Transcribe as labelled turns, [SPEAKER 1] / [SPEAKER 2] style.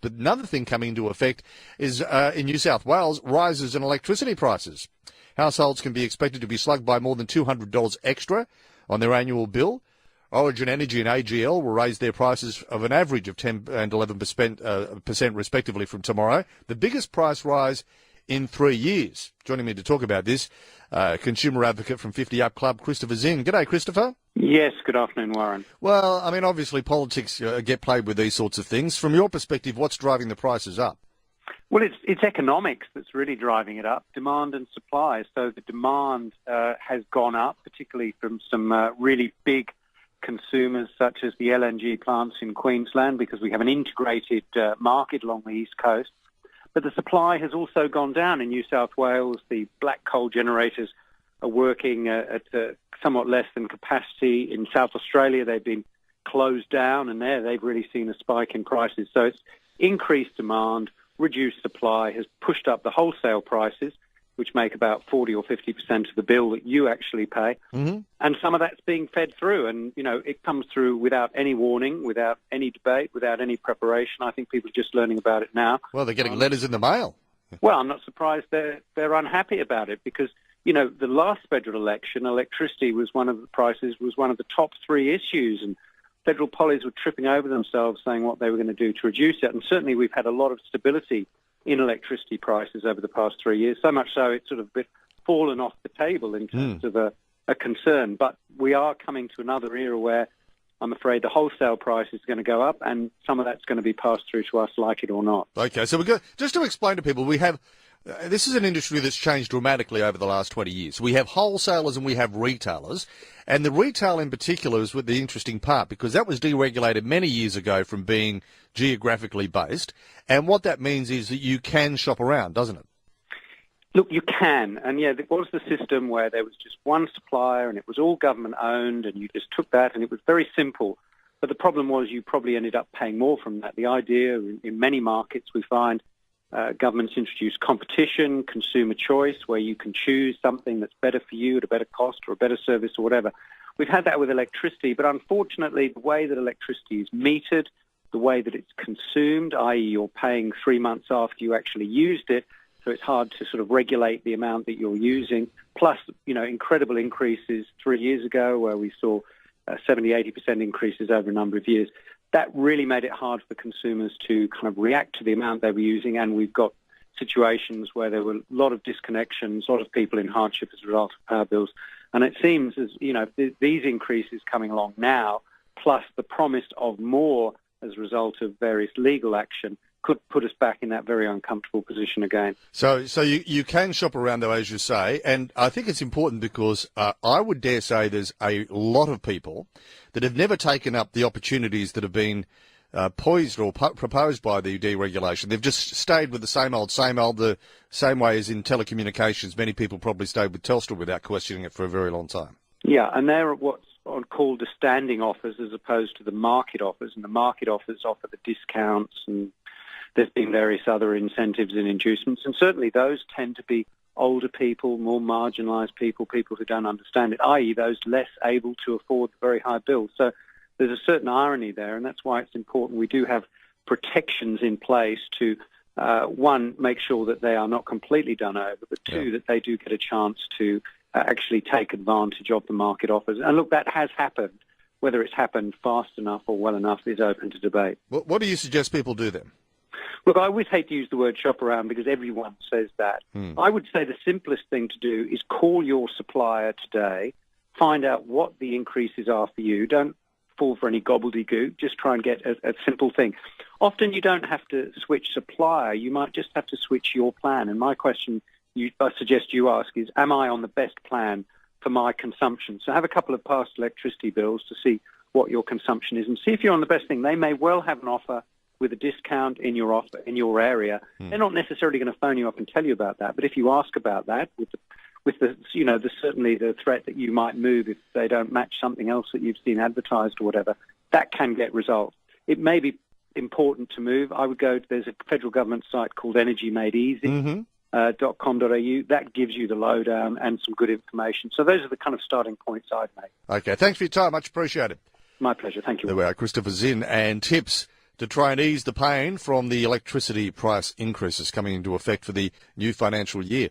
[SPEAKER 1] But another thing coming into effect is, in New South Wales, rises in electricity prices. Households can be expected to be slugged by more than $200 extra on their annual bill. Origin Energy and AGL will raise their prices of an average of 10 and 11% respectively from tomorrow. The biggest price rise in 3 years. Joining me to talk about this, consumer advocate from FiftyUp Club, Christopher Zinn. G'day, Christopher.
[SPEAKER 2] Yes, good afternoon, Warren.
[SPEAKER 1] Well, I mean, obviously politics get played with these sorts of things. From your perspective, what's driving the prices up?
[SPEAKER 2] Well, it's economics that's really driving it up, demand and supply. So the demand has gone up, particularly from some really big consumers such as the LNG plants in Queensland, because we have an integrated market along the east coast. But the supply has also gone down in New South Wales. The black coal generators are working at somewhat less than capacity. In South Australia, they've been closed down, and there they've really seen a spike in prices. So it's increased demand, reduced supply, has pushed up the wholesale prices, which make about 40 or 50% of the bill that you actually pay. Mm-hmm. And some of that's being fed through. And, you know, it comes through without any warning, without any debate, without any preparation. I think people are just learning about it now.
[SPEAKER 1] Well, they're getting letters in the mail.
[SPEAKER 2] Well, I'm not surprised they're unhappy about it because, you know, the last federal election, electricity was one of the top three issues. And federal pollies were tripping over themselves saying what they were going to do to reduce it. And certainly we've had a lot of stability in electricity prices over the past 3 years, so much so it's sort of a bit fallen off the table in terms of a concern. But we are coming to another era where I'm afraid the wholesale price is going to go up and some of that's going to be passed through to us, like it or not.
[SPEAKER 1] Okay, so just to explain to people, we have this is an industry that's changed dramatically over the last 20 years. We have wholesalers and we have retailers, and the retail in particular is the interesting part because that was deregulated many years ago from being geographically based, and what that means is that you can shop around, doesn't it?
[SPEAKER 2] Look, you can, and yeah, there was the system where there was just one supplier and it was all government-owned and you just took that and it was very simple. But the problem was you probably ended up paying more from that. The idea in many markets we find governments introduce competition, consumer choice, where you can choose something that's better for you at a better cost or a better service or whatever. We've had that with electricity, but unfortunately the way that electricity is metered, the way that it's consumed, i.e. you're paying 3 months after you actually used it, so it's hard to sort of regulate the amount that you're using, plus, you know, incredible increases 3 years ago where we saw 70, 80% increases over a number of years. That really made it hard for consumers to kind of react to the amount they were using, and we've got situations where there were a lot of disconnections, a lot of people in hardship as a result of power bills. And it seems, as you know, these increases coming along now, plus the promise of more as a result of various legal action, could put us back in that very uncomfortable position again.
[SPEAKER 1] So you can shop around, though, as you say, and I think it's important because I would dare say there's a lot of people that have never taken up the opportunities that have been poised or proposed by the deregulation. They've just stayed with the same old, the same way as in telecommunications. Many people probably stayed with Telstra without questioning it for a very long time.
[SPEAKER 2] Yeah, and they're what's called the standing offers as opposed to the market offers, and the market offers offer the discounts, and there's been various other incentives and inducements, and certainly those tend to be older people, more marginalised people, people who don't understand it, i.e. those less able to afford the very high bills. So there's a certain irony there, and that's why it's important we do have protections in place to, one, make sure that they are not completely done over, but two, that they do get a chance to actually take advantage of the market offers. And look, that has happened. Whether it's happened fast enough or well enough is open to debate.
[SPEAKER 1] What do you suggest people do then?
[SPEAKER 2] Look, I always hate to use the word shop around because everyone says that. I would say the simplest thing to do is call your supplier today, find out what the increases are for you. Don't fall for any gobbledygook. Just try and get a simple thing. Often you don't have to switch supplier. You might just have to switch your plan. And my question I suggest you ask is, am I on the best plan for my consumption? So have a couple of past electricity bills to see what your consumption is and see if you're on the best thing. They may well have an offer with a discount in your offer in your area. They're not necessarily going to phone you up and tell you about that, but if you ask about that with the you know, certainly the threat that you might move if they don't match something else that you've seen advertised or whatever, that can get resolved. It may be important to move. I would go, there's a federal government site called Energy Made Easy. .com.au, that gives you the lowdown and some good information. So those are the kind of starting points I'd make.
[SPEAKER 1] Okay, thanks for your time. Much appreciated.
[SPEAKER 2] My pleasure. Thank you.
[SPEAKER 1] There we are, Christopher Zinn, and tips to try and ease the pain from the electricity price increases coming into effect for the new financial year.